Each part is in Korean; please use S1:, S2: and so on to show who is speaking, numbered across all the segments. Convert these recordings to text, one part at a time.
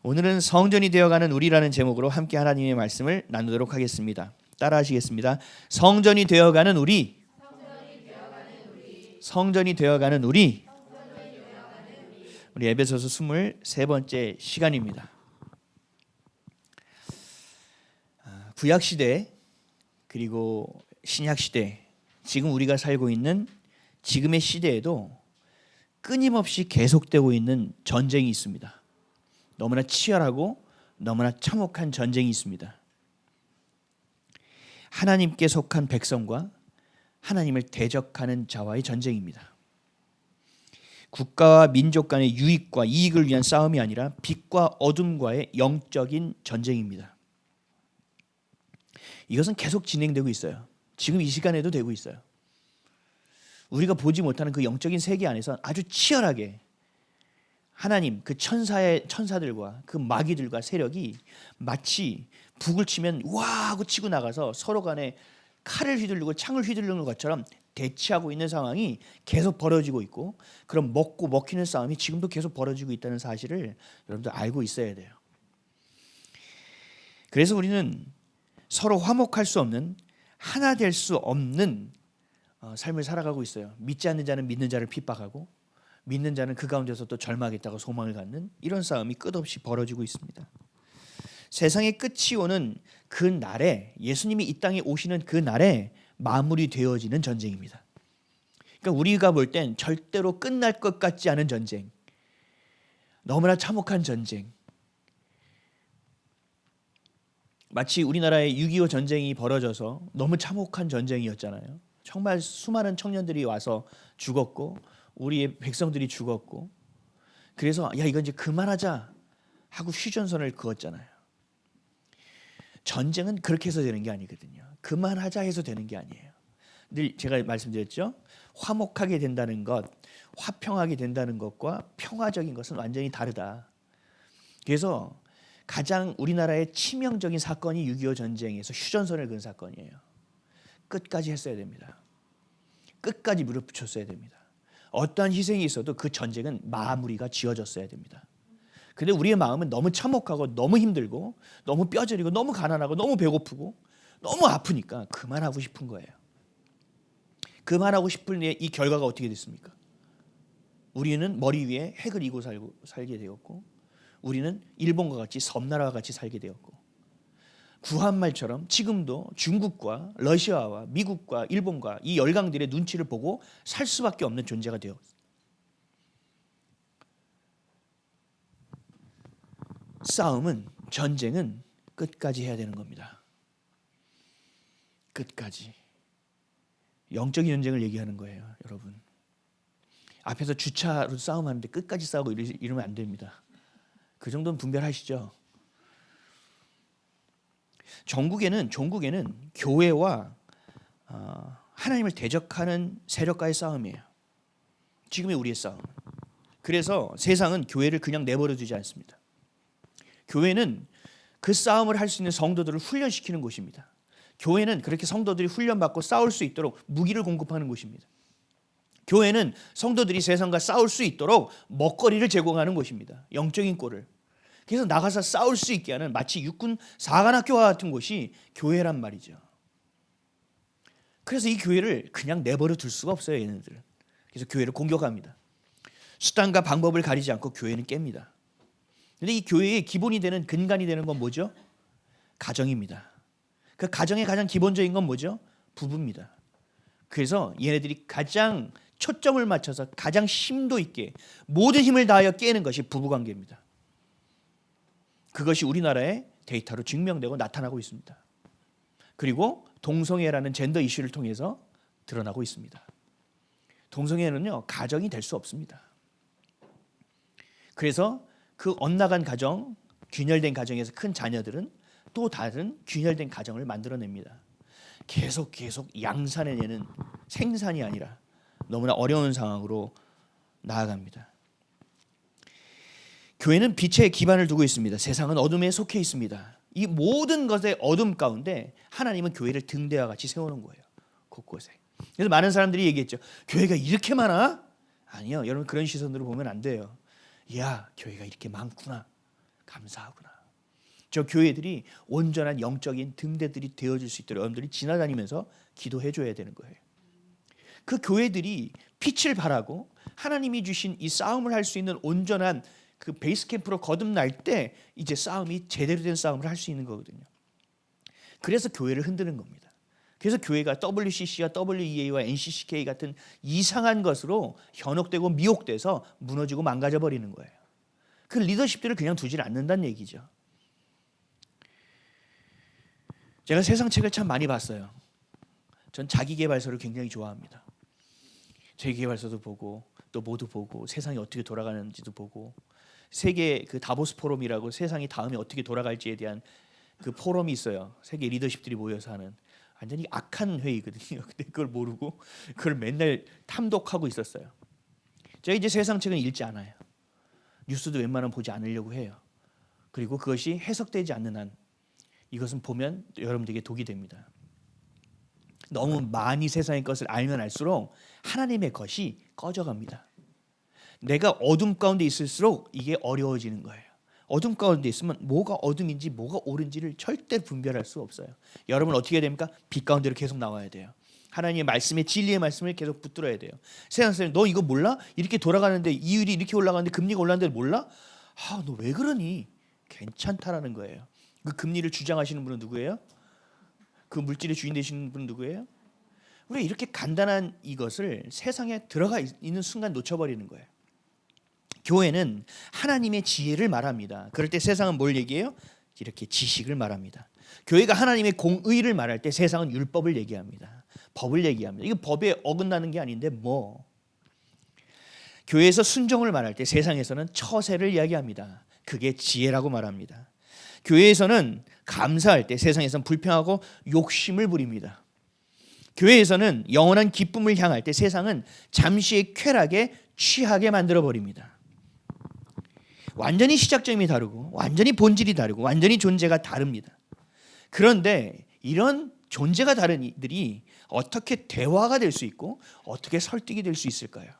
S1: 오늘은 성전이 되어가는 우리라는 제목으로 함께 하나님의 말씀을 나누도록 하겠습니다. 따라하시겠습니다. 성전이 되어가는 우리, 성전이 되어가는 우리. 우리 에베소서 23번째 시간입니다. 구약 시대 그리고 신약 시대, 지금 우리가 살고 있는 지금의 시대에도 끊임없이 계속되고 있는 전쟁이 있습니다. 너무나 치열하고 너무나 참혹한 전쟁이 있습니다. 하나님께 속한 백성과 하나님을 대적하는 자와의 전쟁입니다. 국가와 민족 간의 유익과 이익을 위한 싸움이 아니라 빛과 어둠과의 영적인 전쟁입니다. 이것은 계속 진행되고 있어요. 지금 이 시간에도 되고 있어요. 우리가 보지 못하는 그 영적인 세계 안에서 아주 치열하게 하나님 그 천사들과 그 마귀들과 세력이 마치 북을 치면 와 하고 치고 나가서 서로 간에 칼을 휘두르고 창을 휘두르는 것처럼 대치하고 있는 상황이 계속 벌어지고 있고, 그럼 먹고 먹히는 싸움이 지금도 계속 벌어지고 있다는 사실을 여러분들 알고 있어야 돼요. 그래서 우리는 서로 화목할 수 없는, 하나 될 수 없는 삶을 살아가고 있어요. 믿지 않는 자는 믿는 자를 핍박하고 믿는 자는 그 가운데서 또 절망하겠다고 소망을 갖는 이런 싸움이 끝없이 벌어지고 있습니다. 세상의 끝이 오는 그 날에, 예수님이 이 땅에 오시는 그 날에 마무리되어지는 전쟁입니다. 그러니까 우리가 볼 땐 절대로 끝날 것 같지 않은 전쟁, 너무나 참혹한 전쟁, 마치 우리나라에 6.25 전쟁이 벌어져서 너무 참혹한 전쟁이었잖아요. 정말 수많은 청년들이 와서 죽었고 우리의 백성들이 죽었고, 그래서 야 이건 이제 그만하자 하고 휴전선을 그었잖아요. 전쟁은 그렇게 해서 되는 게 아니거든요. 그만하자 해서 되는 게 아니에요. 늘 제가 말씀드렸죠. 화목하게 된다는 것, 화평하게 된다는 것과 평화적인 것은 완전히 다르다. 그래서 가장 우리나라의 치명적인 사건이 6.25 전쟁에서 휴전선을 그은 사건이에요. 끝까지 했어야 됩니다. 끝까지 무릎 붙였어야 됩니다. 어떠한 희생이 있어도 그 전쟁은 마무리가 지어졌어야 됩니다. 근데 우리의 마음은 너무 참혹하고 너무 힘들고 너무 뼈저리고 너무 가난하고 너무 배고프고 너무 아프니까 그만하고 싶은 거예요. 그만하고 싶은 이 결과가 어떻게 됐습니까? 우리는 머리 위에 핵을 이고 살게 되었고, 우리는 일본과 같이 섬나라와 같이 살게 되었고, 구한말처럼 지금도 중국과 러시아와 미국과 일본과 이 열강들의 눈치를 보고 살 수밖에 없는 존재가 되었어요. 싸움은, 전쟁은 끝까지 해야 되는 겁니다. 끝까지. 영적인 전쟁을 얘기하는 거예요, 여러분. 앞에서 주차로 싸움하는데 끝까지 싸우고 이러면 안 됩니다. 그 정도는 분별하시죠? 종국에는 교회와 하나님을 대적하는 세력과의 싸움이에요. 지금의 우리의 싸움. 그래서 세상은 교회를 그냥 내버려 두지 않습니다. 교회는 그 싸움을 할 수 있는 성도들을 훈련시키는 곳입니다. 교회는 그렇게 성도들이 훈련받고 싸울 수 있도록 무기를 공급하는 곳입니다. 교회는 성도들이 세상과 싸울 수 있도록 먹거리를 제공하는 곳입니다. 영적인 꼴을. 그래서 나가서 싸울 수 있게 하는, 마치 육군 사관학교와 같은 곳이 교회란 말이죠. 그래서 이 교회를 그냥 내버려 둘 수가 없어요, 얘네들은. 그래서 교회를 공격합니다. 수단과 방법을 가리지 않고 교회는 깹니다. 그런데 이 교회의 기본이 되는, 근간이 되는 건 뭐죠? 가정입니다. 그 가정의 가장 기본적인 건 뭐죠? 부부입니다. 그래서 얘네들이 가장 초점을 맞춰서 가장 심도 있게 모든 힘을 다하여 깨는 것이 부부관계입니다. 그것이 우리나라의 데이터로 증명되고 나타나고 있습니다. 그리고 동성애라는 젠더 이슈를 통해서 드러나고 있습니다. 동성애는요, 가정이 될 수 없습니다. 그래서 그 엇나간 가정, 균열된 가정에서 큰 자녀들은 또 다른 균열된 가정을 만들어냅니다. 계속 양산해내는, 생산이 아니라 너무나 어려운 상황으로 나아갑니다. 교회는 빛의 기반을 두고 있습니다. 세상은 어둠에 속해 있습니다. 이 모든 것의 어둠 가운데 하나님은 교회를 등대와 같이 세우는 거예요. 곳곳에. 그래서 많은 사람들이 얘기했죠. 교회가 이렇게 많아? 아니요. 여러분 그런 시선으로 보면 안 돼요. 야, 교회가 이렇게 많구나. 감사하구나. 저 교회들이 온전한 영적인 등대들이 되어줄 수 있도록 여러분들이 지나다니면서 기도해 줘야 되는 거예요. 그 교회들이 빛을 발하고 하나님이 주신 이 싸움을 할 수 있는 온전한 그 베이스 캠프로 거듭날 때 이제 싸움이 제대로 된 싸움을 할 수 있는 거거든요. 그래서 교회를 흔드는 겁니다. 그래서 교회가 WCC와 WEA와 NCCK 같은 이상한 것으로 현혹되고 미혹돼서 무너지고 망가져 버리는 거예요. 그 리더십들을 그냥 두질 않는다는 얘기죠. 제가 세상 책을 참 많이 봤어요. 전 자기계발서를 굉장히 좋아합니다. 자기계발서도 보고 또 모두 보고 세상이 어떻게 돌아가는지도 보고 세계 그 다보스 포럼이라고 세상이 다음에 어떻게 돌아갈지에 대한 그 포럼이 있어요. 세계 리더십들이 모여서 하는 완전히 악한 회의거든요. 근데 그걸 모르고 그걸 맨날 탐독하고 있었어요. 제가 이제 세상 책은 읽지 않아요. 뉴스도 웬만하면 보지 않으려고 해요. 그리고 그것이 해석되지 않는 한 이것은 보면 여러분들에게 독이 됩니다. 너무 많이 세상의 것을 알면 알수록 하나님의 것이 꺼져갑니다. 내가 어둠 가운데 있을수록 이게 어려워지는 거예요. 어둠 가운데 있으면 뭐가 어둠인지 뭐가 옳은지를 절대 분별할 수 없어요. 여러분 어떻게 해야 됩니까? 빛 가운데로 계속 나와야 돼요. 하나님의 말씀에 진리의 말씀을 계속 붙들어야 돼요. 세상 사람 너 이거 몰라? 이렇게 돌아가는데 이율이 이렇게 올라가는데 금리가 올랐는데 몰라? 너 왜 그러니? 괜찮다라는 거예요. 그 금리를 주장하시는 분은 누구예요? 그 물질의 주인 되시는 분은 누구예요? 우리가 이렇게 간단한 이것을 세상에 들어가 있는 순간 놓쳐버리는 거예요. 교회는 하나님의 지혜를 말합니다. 그럴 때 세상은 뭘 얘기해요? 이렇게 지식을 말합니다. 교회가 하나님의 공의를 말할 때 세상은 율법을 얘기합니다. 법을 얘기합니다. 이거 법에 어긋나는 게 아닌데 뭐. 교회에서 순종을 말할 때 세상에서는 처세를 이야기합니다. 그게 지혜라고 말합니다. 교회에서는 감사할 때 세상에서는 불평하고 욕심을 부립니다. 교회에서는 영원한 기쁨을 향할 때 세상은 잠시의 쾌락에 취하게 만들어버립니다. 완전히 시작점이 다르고 완전히 본질이 다르고 완전히 존재가 다릅니다. 그런데 이런 존재가 다른 이들이 어떻게 대화가 될 수 있고 어떻게 설득이 될 수 있을까요?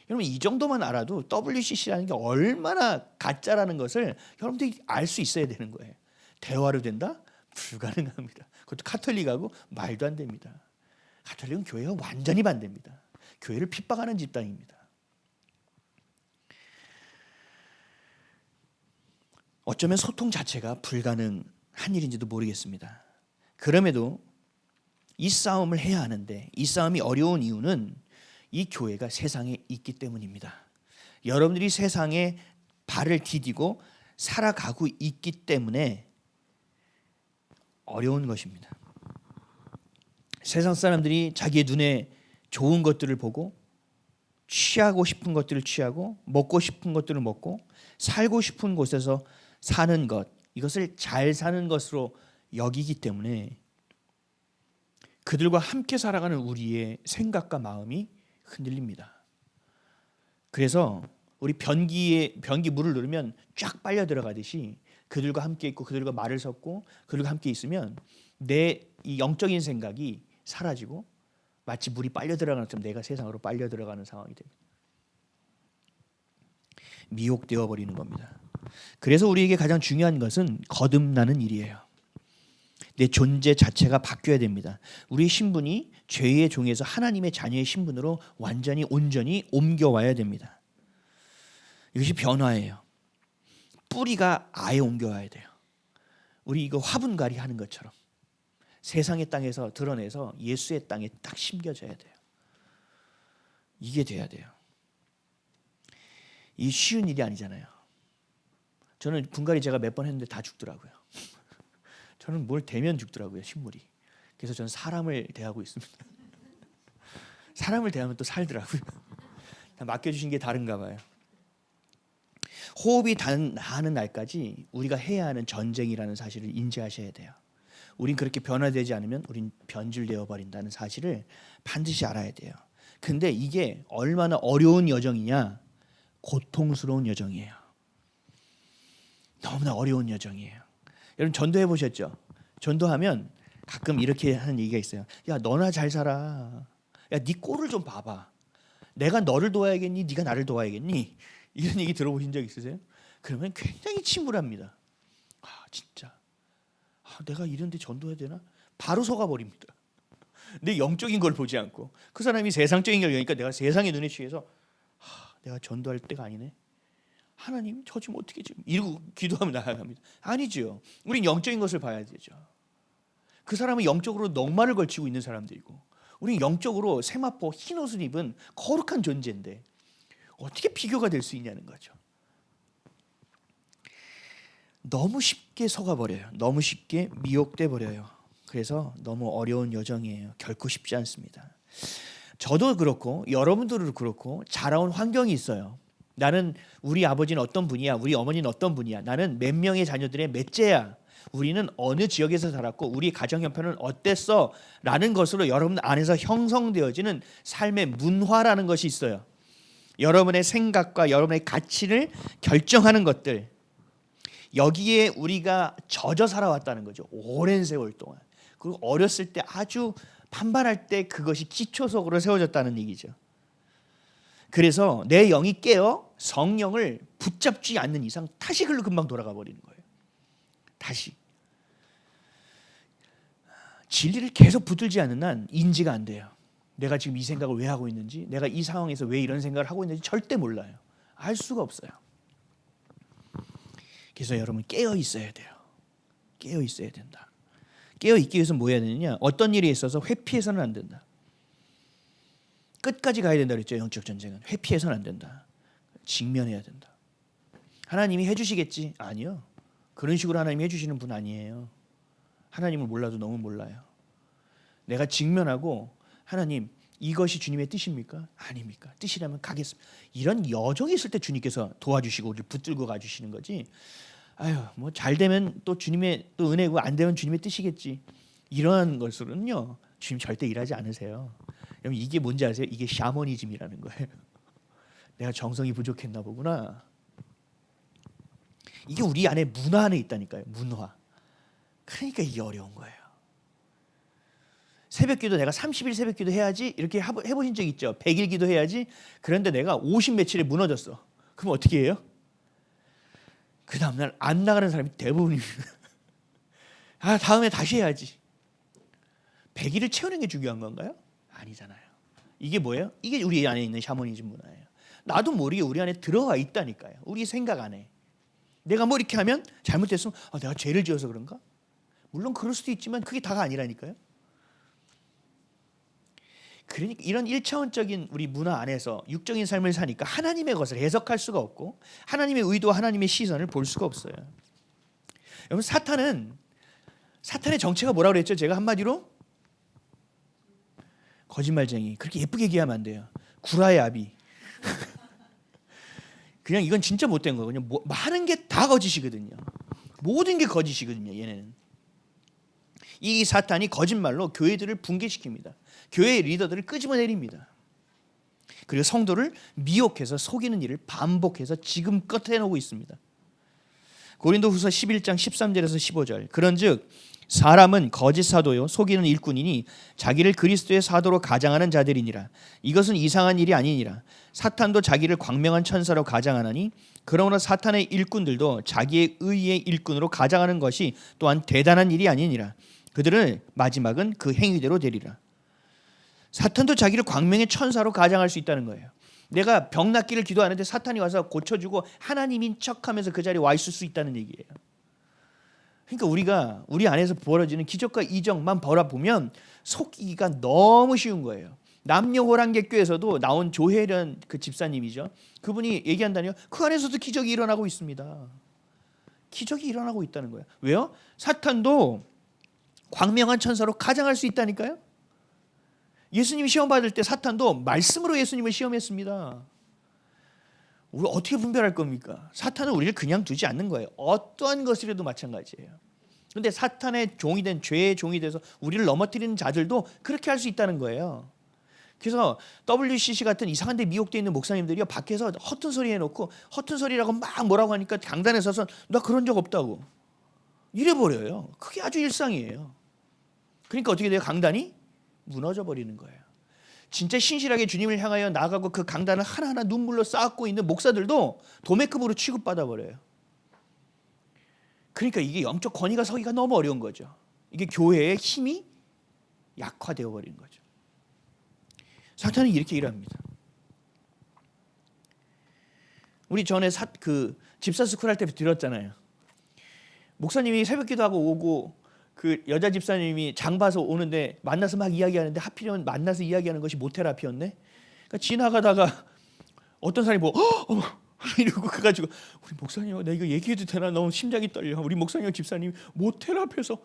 S1: 여러분 이 정도만 알아도 WCC라는 게 얼마나 가짜라는 것을 여러분들이 알 수 있어야 되는 거예요. 대화로 된다? 불가능합니다. 그것도 카톨릭하고 말도 안 됩니다. 카톨릭은 교회가 완전히 반대입니다. 교회를 핍박하는 집단입니다. 어쩌면 소통 자체가 불가능한 일인지도 모르겠습니다. 그럼에도 이 싸움을 해야 하는데 이 싸움이 어려운 이유는 이 교회가 세상에 있기 때문입니다. 여러분들이 세상에 발을 디디고 살아가고 있기 때문에 어려운 것입니다. 세상 사람들이 자기의 눈에 좋은 것들을 보고 취하고 싶은 것들을 취하고 먹고 싶은 것들을 먹고 살고 싶은 곳에서 사는 것, 이것을 잘 사는 것으로 여기기 때문에 그들과 함께 살아가는 우리의 생각과 마음이 흔들립니다. 그래서 우리 변기 물을 누르면 쫙 빨려 들어가듯이 그들과 함께 있고 그들과 말을 섞고 그들과 함께 있으면 내 이 영적인 생각이 사라지고 마치 물이 빨려 들어가는 것처럼 내가 세상으로 빨려 들어가는 상황이 됩니다. 미혹되어 버리는 겁니다. 그래서 우리에게 가장 중요한 것은 거듭나는 일이에요. 내 존재 자체가 바뀌어야 됩니다. 우리의 신분이 죄의 종에서 하나님의 자녀의 신분으로 완전히 온전히 옮겨와야 됩니다. 이것이 변화예요. 뿌리가 아예 옮겨와야 돼요. 우리 이거 화분갈이 하는 것처럼 세상의 땅에서 드러내서 예수의 땅에 딱 심겨져야 돼요. 이게 돼야 돼요. 이 쉬운 일이 아니잖아요. 저는 분갈이 제가 몇 번 했는데 다 죽더라고요. 저는 뭘 대면 죽더라고요, 식물이. 그래서 저는 사람을 대하고 있습니다. 사람을 대하면 또 살더라고요. 맡겨주신 게 다른가 봐요. 호흡이 닿는 날까지 우리가 해야 하는 전쟁이라는 사실을 인지하셔야 돼요. 우린 그렇게 변화되지 않으면 우린 변질되어 버린다는 사실을 반드시 알아야 돼요. 근데 이게 얼마나 어려운 여정이냐? 고통스러운 여정이에요. 너무나 어려운 여정이에요. 여러분 전도해 보셨죠? 전도하면 가끔 이렇게 하는 얘기가 있어요. 야 너나 잘 살아. 야 네 꼴을 좀 봐봐. 내가 너를 도와야겠니? 네가 나를 도와야겠니? 이런 얘기 들어보신 적 있으세요? 그러면 굉장히 침울합니다. 진짜 내가 이런 데 전도해야 되나? 바로 속아버립니다. 내 영적인 걸 보지 않고 그 사람이 세상적인 걸 보니까 내가 세상의 눈에 취해서 내가 전도할 때가 아니네. 하나님 저 지금 어떻게 지금 이러고 기도하면 나아갑니다. 아니죠. 우린 영적인 것을 봐야 되죠. 그 사람은 영적으로 넉마를 걸치고 있는 사람들이고 우린 영적으로 세마포 흰 옷을 입은 거룩한 존재인데 어떻게 비교가 될 수 있냐는 거죠. 너무 쉽게 속아버려요. 너무 쉽게 미혹돼 버려요. 그래서 너무 어려운 여정이에요. 결코 쉽지 않습니다. 저도 그렇고 여러분들도 그렇고 자라온 환경이 있어요. 나는 우리 아버지는 어떤 분이야, 우리 어머니는 어떤 분이야, 나는 몇 명의 자녀들의 몇째야, 우리는 어느 지역에서 살았고 우리 가정 형편은 어땠어 라는 것으로 여러분 안에서 형성되어지는 삶의 문화라는 것이 있어요. 여러분의 생각과 여러분의 가치를 결정하는 것들, 여기에 우리가 젖어 살아왔다는 거죠. 오랜 세월 동안. 그리고 어렸을 때 아주 반반할 때 그것이 기초석으로 세워졌다는 얘기죠. 그래서 내 영이 깨어 성령을 붙잡지 않는 이상 다시 글로 금방 돌아가 버리는 거예요. 다시. 진리를 계속 붙들지 않는 한 인지가 안 돼요. 내가 지금 이 생각을 왜 하고 있는지, 내가 이 상황에서 왜 이런 생각을 하고 있는지 절대 몰라요. 알 수가 없어요. 그래서 여러분 깨어 있어야 돼요. 깨어 있어야 된다. 깨어 있기 위해서 뭐 해야 되느냐? 어떤 일에 있어서 회피해서는 안 된다. 끝까지 가야 된다 그랬죠. 영적 전쟁은 회피해서는 안 된다. 직면해야 된다. 하나님이 해주시겠지? 아니요. 그런 식으로 하나님이 해주시는 분 아니에요. 하나님을 몰라도 너무 몰라요. 내가 직면하고 하나님 이것이 주님의 뜻입니까? 아닙니까? 뜻이라면 가겠습니다. 이런 여정이 있을 때 주님께서 도와주시고 우리를 붙들고 가주시는 거지. 아유 뭐 잘 되면 또 주님의 또 은혜고 안 되면 주님의 뜻이겠지. 이러한 것으로는요 주님 절대 일하지 않으세요. 여러분 이게 뭔지 아세요? 이게 샤머니즘이라는 거예요. 내가 정성이 부족했나 보구나. 이게 우리 안에 문화 안에 있다니까요. 문화. 그러니까 이게 어려운 거예요. 새벽기도 내가 30일 새벽기도 해야지 이렇게 해보신 적 있죠. 100일 기도 해야지. 그런데 내가 50 며칠에 무너졌어. 그럼 어떻게 해요? 그 다음날 안 나가는 사람이 대부분입니다. 다음에 다시 해야지. 100일을 채우는 게 중요한 건가요? 아니잖아요. 이게 뭐예요? 이게 우리 안에 있는 샤머니즘 문화예요. 나도 모르게 우리 안에 들어와 있다니까요. 우리 생각 안에. 내가 뭐 이렇게 하면 잘못됐으면 내가 죄를 지어서 그런가? 물론 그럴 수도 있지만 그게 다가 아니라니까요. 그러니까 이런 1차원적인 우리 문화 안에서 육적인 삶을 사니까 하나님의 것을 해석할 수가 없고 하나님의 의도와 하나님의 시선을 볼 수가 없어요. 여러분 사탄의 정체가 뭐라고 그랬죠? 제가 한마디로 거짓말쟁이. 그렇게 예쁘게 얘기하면 안 돼요. 구라의 아비. 그냥 이건 진짜 못된 거거든요. 많은 게 다 거짓이거든요. 모든 게 거짓이거든요. 얘네는. 이 사탄이 거짓말로 교회들을 붕괴시킵니다. 교회의 리더들을 끄집어내립니다. 그리고 성도를 미혹해서 속이는 일을 반복해서 지금껏 해놓고 있습니다. 고린도후서 11장 13절에서 15절. 그런즉 사람은 거짓 사도요 속이는 일꾼이니 자기를 그리스도의 사도로 가장하는 자들이니라. 이것은 이상한 일이 아니니라. 사탄도 자기를 광명한 천사로 가장하나니 그러므로 사탄의 일꾼들도 자기의 의의 일꾼으로 가장하는 것이 또한 대단한 일이 아니니라. 그들은 마지막은 그 행위대로 되리라. 사탄도 자기를 광명의 천사로 가장할 수 있다는 거예요. 내가 병 낫기를 기도하는데 사탄이 와서 고쳐주고 하나님인 척하면서 그 자리에 와 있을 수 있다는 얘기예요. 그러니까 우리가 우리 안에서 벌어지는 기적과 이적만 바라보면 속이기가 너무 쉬운 거예요. 남녀호랑객교에서도 나온 조혜련 그 집사님이죠. 그분이 얘기한다니요. 그 안에서도 기적이 일어나고 있습니다. 기적이 일어나고 있다는 거예요. 왜요? 사탄도 광명한 천사로 가장할 수 있다니까요. 예수님이 시험 받을 때 사탄도 말씀으로 예수님을 시험했습니다. 우리 어떻게 분별할 겁니까? 사탄은 우리를 그냥 두지 않는 거예요. 어떠한 것이라도 마찬가지예요. 그런데 사탄의 종이 된 죄의 종이 돼서 우리를 넘어뜨리는 자들도 그렇게 할 수 있다는 거예요. 그래서 WCC 같은 이상한 데 미혹되어 있는 목사님들이 밖에서 허튼 소리 해놓고 허튼 소리라고 막 뭐라고 하니까 강단에 서서 나 그런 적 없다고 이래버려요. 그게 아주 일상이에요. 그러니까 어떻게 돼요? 강단이 무너져 버리는 거예요. 진짜 신실하게 주님을 향하여 나아가고 그 강단을 하나하나 눈물로 쌓고 있는 목사들도 도매급으로 취급받아 버려요. 그러니까 이게 영적 권위가 서기가 너무 어려운 거죠. 이게 교회의 힘이 약화되어 버리는 거죠. 사탄은 이렇게 일합니다. 우리 전에 집사 스쿨 할 때 들었잖아요. 목사님이 새벽 기도하고 오고 그 여자 집사님이 장 봐서 오는데 만나서 막 이야기하는데 하필이면 만나서 이야기하는 것이 모테라피였네. 그러니까 지나가다가 어떤 사람이 뭐 이러고 그가지고 우리 목사님 나 이거 얘기해도 되나 너무 심장이 떨려. 우리 목사님 집사님 모텔 앞에서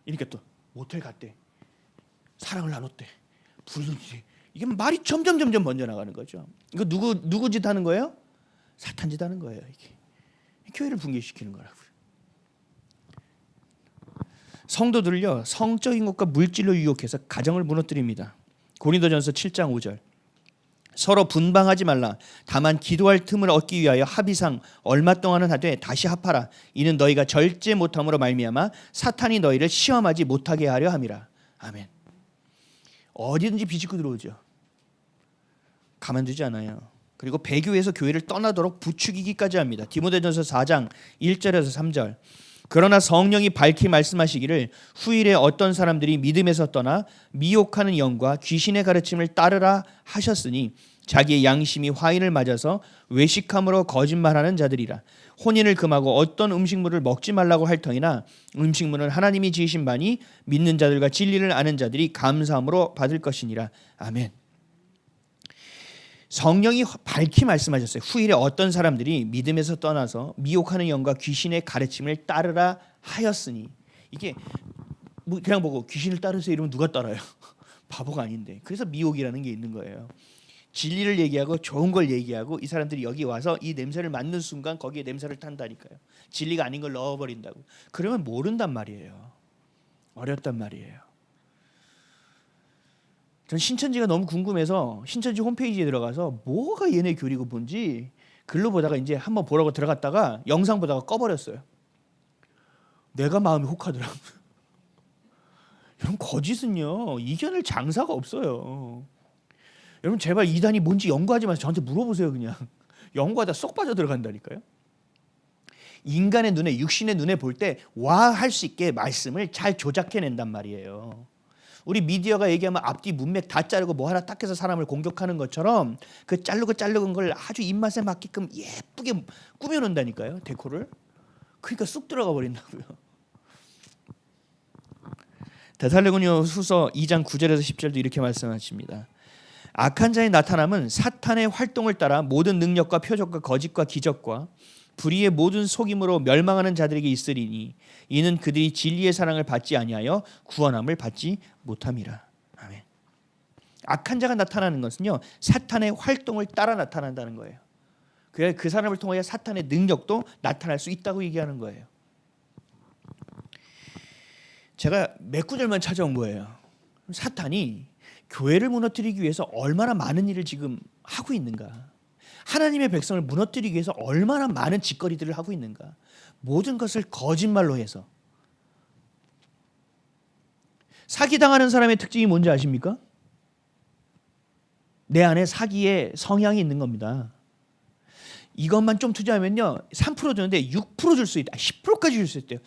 S1: 이러니까 또 모텔 갔대. 사랑을 나눴대. 부르는지 이게 말이 점점 번져 나가는 거죠. 이거 누구 짓 하는 거예요? 사탄 짓 하는 거예요. 이게 교회를 붕괴시키는 거라고요. 성도들을요 성적인 것과 물질로 유혹해서 가정을 무너뜨립니다. 고린도전서 7장 5절 서로 분방하지 말라. 다만 기도할 틈을 얻기 위하여 합의상 얼마 동안은 하되 다시 합하라. 이는 너희가 절제 못함으로 말미암아 사탄이 너희를 시험하지 못하게 하려 함이라. 아멘. 어디든지 비집고 들어오죠. 가만두지 않아요. 그리고 배교에서 교회를 떠나도록 부추기기까지 합니다. 디모데전서 4장 1절에서 3절 그러나 성령이 밝히 말씀하시기를 후일에 어떤 사람들이 믿음에서 떠나 미혹하는 영과 귀신의 가르침을 따르라 하셨으니 자기의 양심이 화인을 맞아서 외식함으로 거짓말하는 자들이라. 혼인을 금하고 어떤 음식물을 먹지 말라고 할 터이나 음식물은 하나님이 지으신 바니 믿는 자들과 진리를 아는 자들이 감사함으로 받을 것이니라. 아멘. 성령이 밝히 말씀하셨어요. 후일에 어떤 사람들이 믿음에서 떠나서 미혹하는 영과 귀신의 가르침을 따르라 하였으니 이게 뭐 그냥 보고 귀신을 따르세요 이러면 누가 따라요? 바보가 아닌데. 그래서 미혹이라는 게 있는 거예요. 진리를 얘기하고 좋은 걸 얘기하고 이 사람들이 여기 와서 이 냄새를 맡는 순간 거기에 냄새를 탄다니까요. 진리가 아닌 걸 넣어버린다고. 그러면 모른단 말이에요. 어렵단 말이에요. 전 신천지가 너무 궁금해서 신천지 홈페이지에 들어가서 뭐가 얘네 교리고 뭔지 글로 보다가 이제 한번 보라고 들어갔다가 영상 보다가 꺼버렸어요. 내가 마음이 혹하더라고요. 여러분 거짓은요 이겨낼 장사가 없어요. 여러분 제발 이단이 뭔지 연구하지 마세요. 저한테 물어보세요. 그냥 연구하다 쏙 빠져 들어간다니까요. 인간의 눈에 육신의 눈에 볼 때 와 할 수 있게 말씀을 잘 조작해낸단 말이에요. 우리 미디어가 얘기하면 앞뒤 문맥 다 자르고 뭐 하나 딱 해서 사람을 공격하는 것처럼 그 자르고 걸 아주 입맛에 맞게끔 예쁘게 꾸며놓는다니까요. 데코를. 그러니까 쑥 들어가 버린다고요. 데살로니가 후서 2장 9절에서 10절도 이렇게 말씀하십니다. 악한 자의 나타남은 사탄의 활동을 따라 모든 능력과 표적과 거짓과 기적과 불의의 모든 속임으로 멸망하는 자들에게 있으리니 이는 그들이 진리의 사랑을 받지 아니하여 구원함을 받지 못함이라. 아멘. 악한 자가 나타나는 것은요 사탄의 활동을 따라 나타난다는 거예요. 그래야 그 사람을 통하여 사탄의 능력도 나타날 수 있다고 얘기하는 거예요. 제가 몇 구절만 찾아온 거예요. 사탄이 교회를 무너뜨리기 위해서 얼마나 많은 일을 지금 하고 있는가. 하나님의 백성을 무너뜨리기 위해서 얼마나 많은 짓거리들을 하고 있는가. 모든 것을 거짓말로 해서. 사기당하는 사람의 특징이 뭔지 아십니까? 내 안에 사기의 성향이 있는 겁니다. 이것만 좀 투자하면요 3% 주는데 6% 줄 수 있다. 10%까지 줄 수 있대요.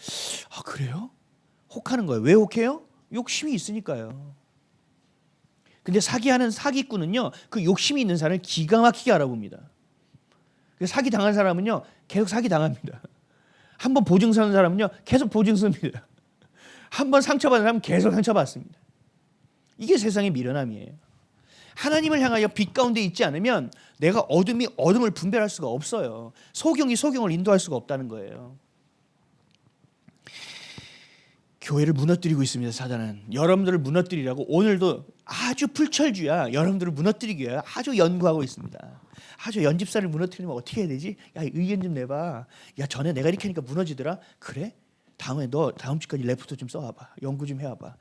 S1: 아 그래요? 혹하는 거예요. 왜 혹해요? 욕심이 있으니까요. 근데 사기하는 사기꾼은요 그 욕심이 있는 사람을 기가 막히게 알아봅니다. 사기 당한 사람은요 계속 사기 당합니다. 한번 보증 서는 사람은요 계속 보증 씁니다. 한번 상처받은 사람은 계속 상처받습니다. 이게 세상의 미련함이에요. 하나님을 향하여 빛 가운데 있지 않으면 내가 어둠이 어둠을 분별할 수가 없어요. 소경이 소경을 인도할 수가 없다는 거예요. 교회를 무너뜨리고 있습니다. 사단은. 여러분들을 무너뜨리라고 오늘도 아주 풀철주야 여러분들을 무너뜨리기 위해 아주 연구하고 있습니다. 아주 연집사를 무너뜨리면 어떻게 해야 되지? 야 의견 좀 내봐. 야 전에 내가 이렇게 하니까 무너지더라. 그래? 다음에 너 다음 주까지 레포트 좀 써와봐. 연구 좀 해와봐.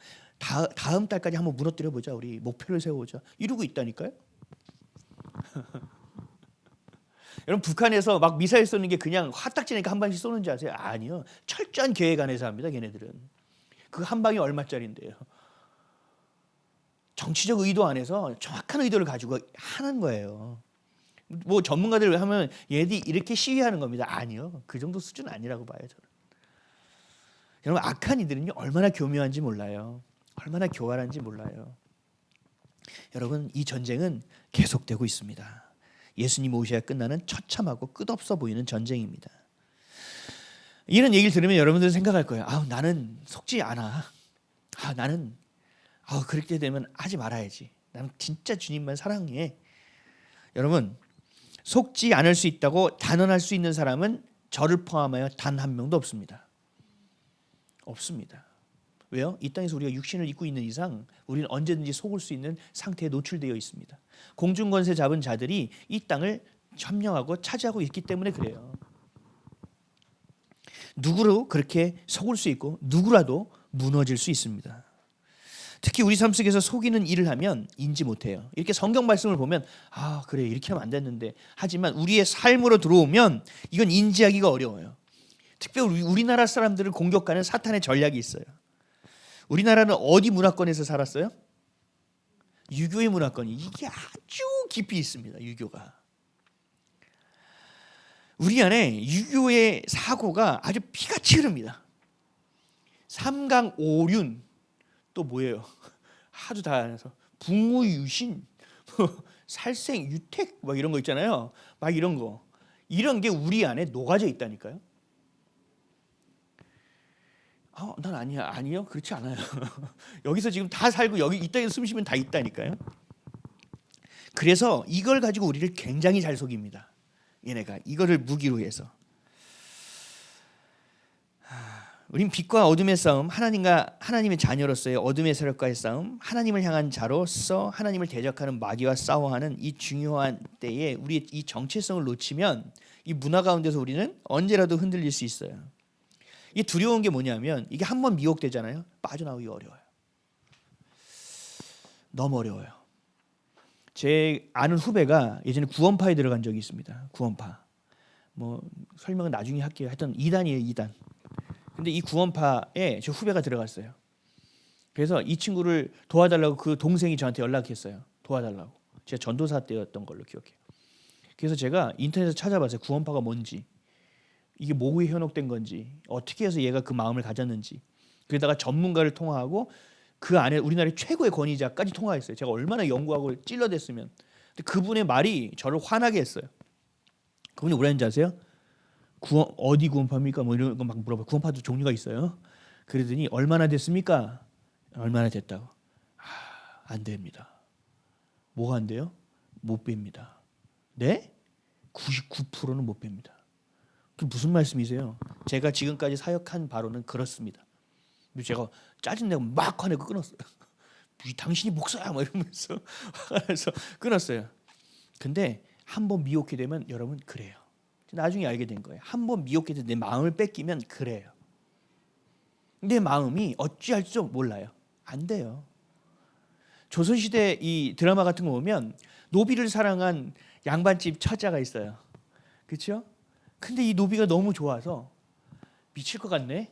S1: 다음 달까지 한번 무너뜨려보자. 우리 목표를 세워보자. 이러고 있다니까요. 여러분 북한에서 막 미사일 쏘는 게 그냥 화딱지니까 한 방씩 쏘는 줄 아세요? 아니요. 철저한 계획 안에서 합니다. 걔네들은. 그 한 방이 얼마짜리인데요. 정치적 의도 안에서 정확한 의도를 가지고 하는 거예요. 뭐 전문가들 하면 얘들이 이렇게 시위하는 겁니다. 아니요. 그 정도 수준 아니라고 봐요. 저는. 여러분 악한 이들은요 얼마나 교묘한지 몰라요. 얼마나 교활한지 몰라요. 여러분 이 전쟁은 계속되고 있습니다. 예수님 오셔야 끝나는 처참하고 끝없어 보이는 전쟁입니다. 이런 얘기를 들으면 여러분들은 생각할 거예요. 나는 속지 않아. 나는 그렇게 되면 하지 말아야지. 나는 진짜 주님만 사랑해. 여러분 속지 않을 수 있다고 단언할 수 있는 사람은 저를 포함하여 단 한 명도 없습니다. 없습니다. 왜요? 이 땅에서 우리가 육신을 입고 있는 이상 우리는 언제든지 속을 수 있는 상태에 노출되어 있습니다. 공중권세 잡은 자들이 이 땅을 점령하고 차지하고 있기 때문에 그래요. 누구로 그렇게 속을 수 있고 누구라도 무너질 수 있습니다. 특히 우리 삶 속에서 속이는 일을 하면 인지 못해요. 이렇게 성경 말씀을 보면 그래 이렇게 하면 안 됐는데 하지만 우리의 삶으로 들어오면 이건 인지하기가 어려워요. 특별히 우리나라 사람들을 공격하는 사탄의 전략이 있어요. 우리나라는 어디 문화권에서 살았어요? 유교의 문화권이 이게 아주 깊이 있습니다. 유교가. 우리 안에 유교의 사고가 아주 피같이 흐릅니다. 삼강오륜 또 뭐예요? 하도 다 해서 붕우유신, 살생유택 막 이런 거 있잖아요. 막 이런 거. 이런 게 우리 안에 녹아져 있다니까요. 난 아니요. 그렇지 않아요. 여기서 지금 다 살고 여기 이 땅에 숨 쉬면 다 있다니까요. 그래서 이걸 가지고 우리를 굉장히 잘 속입니다. 얘네가 이거를 무기로 해서. 우린 빛과 어둠의 싸움, 하나님의 자녀로서의 어둠의 세력과의 싸움, 하나님을 향한 자로서 하나님을 대적하는 마귀와 싸워하는 이 중요한 때에 우리의 이 정체성을 놓치면 이 문화 가운데서 우리는 언제라도 흔들릴 수 있어요. 이게 두려운 게 뭐냐면 이게 한번 미혹되잖아요. 빠져나오기 어려워요. 너무 어려워요. 제 아는 후배가 예전에 구원파에 들어간 적이 있습니다. 구원파. 뭐 설명은 나중에 할게요. 하여튼 2단이에요. 2단. 근데 이 구원파에 제 후배가 들어갔어요. 그래서 이 친구를 도와달라고 그 동생이 저한테 연락했어요. 도와달라고. 제가 전도사 때였던 걸로 기억해요. 그래서 제가 인터넷에서 찾아봤어요. 구원파가 뭔지. 이게 뭐에 현혹된 건지. 어떻게 해서 얘가 그 마음을 가졌는지. 그러다가 전문가를 통화하고 그 안에 우리나라의 최고의 권위자까지 통화했어요. 제가 얼마나 연구하고 찔러댔으면. 근데 그분의 말이 저를 화나게 했어요. 그분이 뭐라 했는지 아세요? 어디 구원파입니까? 뭐 이런 거 막 물어봐요. 구원파도 종류가 있어요. 그러더니 얼마나 됐습니까? 얼마나 됐다고. 안 됩니다. 뭐가 안 돼요? 못 뺍니다. 네? 99%는 못 뺍니다. 그 무슨 말씀이세요? 제가 지금까지 사역한 바로는 그렇습니다. 제가 짜증내고 막 화내고 끊었어요. 당신이 목사야 뭐 이러면서 화내서 끊었어요. 근데 한번 미혹게 되면 여러분 그래요. 나중에 알게 된 거예요. 한번 미혹게 돼서 내 마음을 뺏기면 그래요. 내 마음이 어찌할 줄 몰라요. 안 돼요. 조선시대 이 드라마 같은 거 보면 노비를 사랑한 양반집 처자가 있어요. 그렇죠? 근데 이 노비가 너무 좋아서 미칠 것 같네.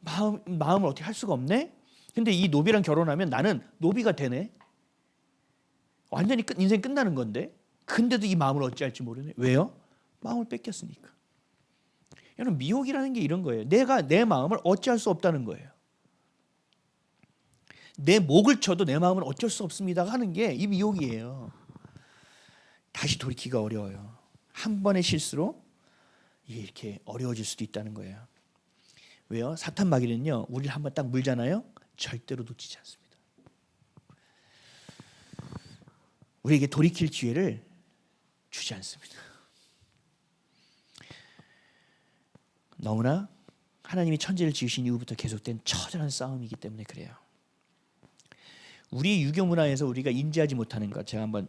S1: 마음을 어떻게 할 수가 없네. 근데 이 노비랑 결혼하면 나는 노비가 되네. 완전히 인생 끝나는 건데. 근데도 이 마음을 어찌할지 모르네. 왜요? 마음을 뺏겼으니까. 여러분 미혹이라는 게 이런 거예요. 내가 내 마음을 어찌할 수 없다는 거예요. 내 목을 쳐도 내 마음은 어쩔 수 없습니다 하는 게 이 미혹이에요. 다시 돌이키기가 어려워요. 한 번의 실수로 이렇게 어려워질 수도 있다는 거예요. 왜요? 사탄 마귀는요. 우리를 한번 딱 물잖아요. 절대로 놓치지 않습니다. 우리에게 돌이킬 기회를 주지 않습니다. 너무나 하나님이 천지를 지으신 이후부터 계속된 처절한 싸움이기 때문에 그래요. 우리 유교 문화에서 우리가 인지하지 못하는 것 제가 한번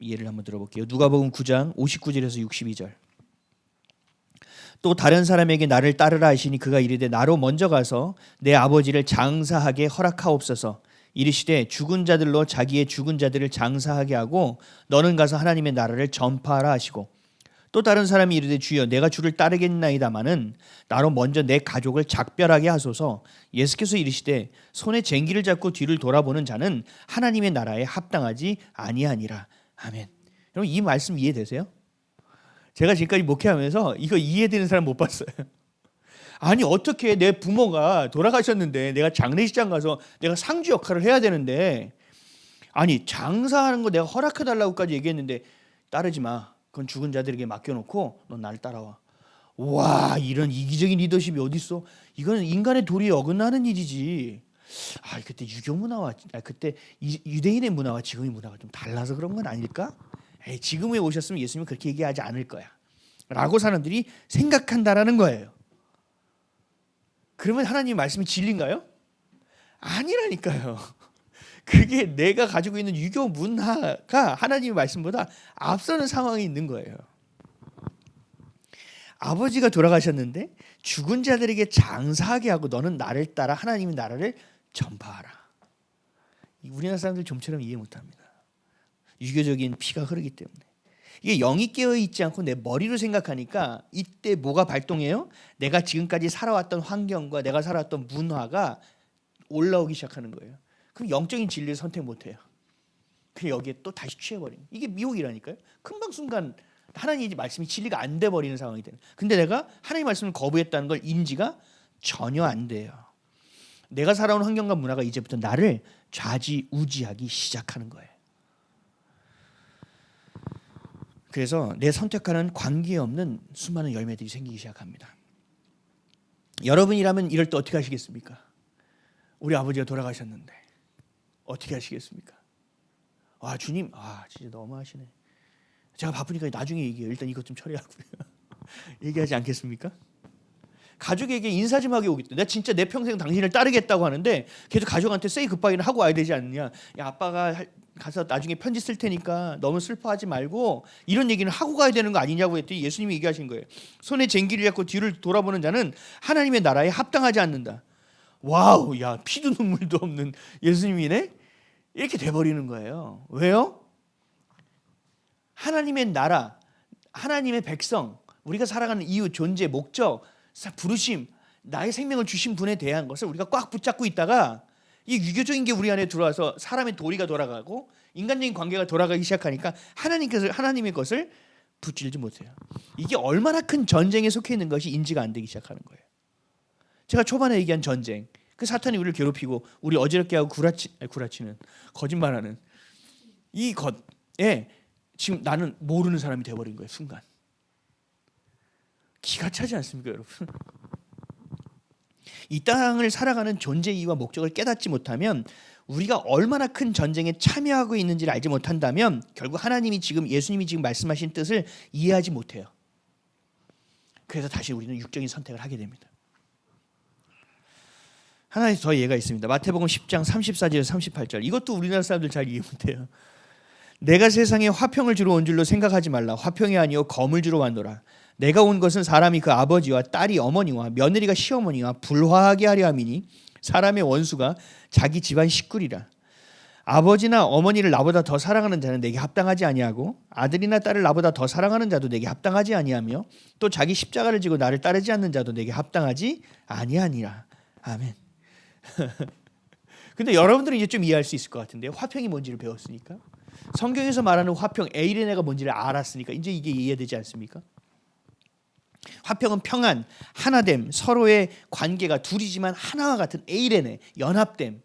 S1: 예를 한번 들어볼게요. 누가복음 9장 59절에서 62절. 또 다른 사람에게 나를 따르라 하시니 그가 이르되 나로 먼저 가서 내 아버지를 장사하게 허락하옵소서. 이르시되 죽은 자들로 자기의 죽은 자들을 장사하게 하고 너는 가서 하나님의 나라를 전파하라 하시고 또 다른 사람이 이르되 주여 내가 주를 따르겠나이다마는 나로 먼저 내 가족을 작별하게 하소서. 예수께서 이르시되 손에 쟁기를 잡고 뒤를 돌아보는 자는 하나님의 나라에 합당하지 아니하니라. 아멘. 여러분 이 말씀 이해되세요? 제가 지금까지 목회하면서 이거 이해되는 사람 못 봤어요. 아니 어떻게 내 부모가 돌아가셨는데 내가 장례식장 가서 내가 상주 역할을 해야 되는데, 아니 장사하는 거 내가 허락해달라고까지 얘기했는데 따르지 마. 그건 죽은 자들에게 맡겨놓고 넌 나를 따라와. 와, 이런 이기적인 리더십이 어딨어? 이거는 인간의 도리에 어긋나는 일이지. 그때 유교 문화와 그때 유대인의 문화와 지금의 문화가 좀 달라서 그런 건 아닐까? 지금에 오셨으면 예수님은 그렇게 얘기하지 않을 거야 라고 사람들이 생각한다라는 거예요. 그러면 하나님 말씀이 진리인가요? 아니라니까요. 그게 내가 가지고 있는 유교 문화가 하나님의 말씀보다 앞서는 상황이 있는 거예요. 아버지가 돌아가셨는데 죽은 자들에게 장사하게 하고 너는 나를 따라 하나님의 나라를 전파하라. 우리나라 사람들 좀처럼 이해 못합니다. 유교적인 피가 흐르기 때문에. 이게 영이 깨어있지 않고 내 머리로 생각하니까 이때 뭐가 발동해요? 내가 지금까지 살아왔던 환경과 내가 살아왔던 문화가 올라오기 시작하는 거예요. 그럼 영적인 진리를 선택 못해요. 그래서 여기에 또 다시 취해버리는. 이게 미혹이라니까요. 금방 순간 하나님의 말씀이 진리가 안 돼버리는 상황이 되는. 근데 내가 하나님의 말씀을 거부했다는 걸 인지가 전혀 안 돼요. 내가 살아온 환경과 문화가 이제부터 나를 좌지우지하기 시작하는 거예요. 그래서 내 선택하는 관계에 없는 수많은 열매들이 생기기 시작합니다. 여러분이라면 이럴 때 어떻게 하시겠습니까? 우리 아버지가 돌아가셨는데 어떻게 하시겠습니까? 주님, 진짜 너무하시네. 제가 바쁘니까 나중에 얘기해요. 일단 이것 좀 처리하고요. 얘기하지 않겠습니까? 가족에게 인사 좀 하게 오겠다. 내가 진짜 내 평생 당신을 따르겠다고 하는데 계속 가족한테 세이 굿바이를 하고 와야 되지 않느냐. 야, 아빠가 가서 나중에 편지 쓸 테니까 너무 슬퍼하지 말고 이런 얘기는 하고 가야 되는 거 아니냐고 했더니 예수님이 얘기하신 거예요. 손에 쟁기를 잡고 뒤를 돌아보는 자는 하나님의 나라에 합당하지 않는다. 와우, 야, 피도 눈물도 없는 예수님이네? 이렇게 돼버리는 거예요. 왜요? 하나님의 나라, 하나님의 백성, 우리가 살아가는 이유, 존재, 목적, 부르심, 나의 생명을 주신 분에 대한 것을 우리가 꽉 붙잡고 있다가 이 유교적인 게 우리 안에 들어와서 사람의 도리가 돌아가고 인간적인 관계가 돌아가기 시작하니까 하나님의 것을 붙들지 못해요. 이게 얼마나 큰 전쟁에 속해 있는 것이 인지가 안 되기 시작하는 거예요. 제가 초반에 얘기한 전쟁, 그 사탄이 우리를 괴롭히고 우리 어지럽게 하고 구라치는 거짓말하는 이 것에 지금 나는 모르는 사람이 돼버린 거예요. 순간 기가 차지 않습니까, 여러분? 이 땅을 살아가는 존재 이유와 목적을 깨닫지 못하면, 우리가 얼마나 큰 전쟁에 참여하고 있는지를 알지 못한다면 결국 예수님이 지금 말씀하신 뜻을 이해하지 못해요. 그래서 다시 우리는 육적인 선택을 하게 됩니다. 하나 더 예가 있습니다. 마태복음 10장 34절에서 38절. 이것도 우리나라 사람들 잘 이해 못해요. 내가 세상에 화평을 주러 온 줄로 생각하지 말라. 화평이 아니요 검을 주러 왔노라. 내가 온 것은 사람이 그 아버지와 딸이 어머니와 며느리가 시어머니와 불화하게 하려 함이니 사람의 원수가 자기 집안 식구리라. 아버지나 어머니를 나보다 더 사랑하는 자는 내게 합당하지 아니하고 아들이나 딸을 나보다 더 사랑하는 자도 내게 합당하지 아니하며 또 자기 십자가를 지고 나를 따르지 않는 자도 내게 합당하지 아니하니라. 아멘. 근데 여러분들은 이제 좀 이해할 수 있을 것 같은데요. 화평이 뭔지를 배웠으니까. 성경에서 말하는 화평, 에이레네가 뭔지를 알았으니까 이제 이게 이해되지 않습니까? 화평은 평안, 하나됨, 서로의 관계가 둘이지만 하나와 같은 에이레네, 연합됨.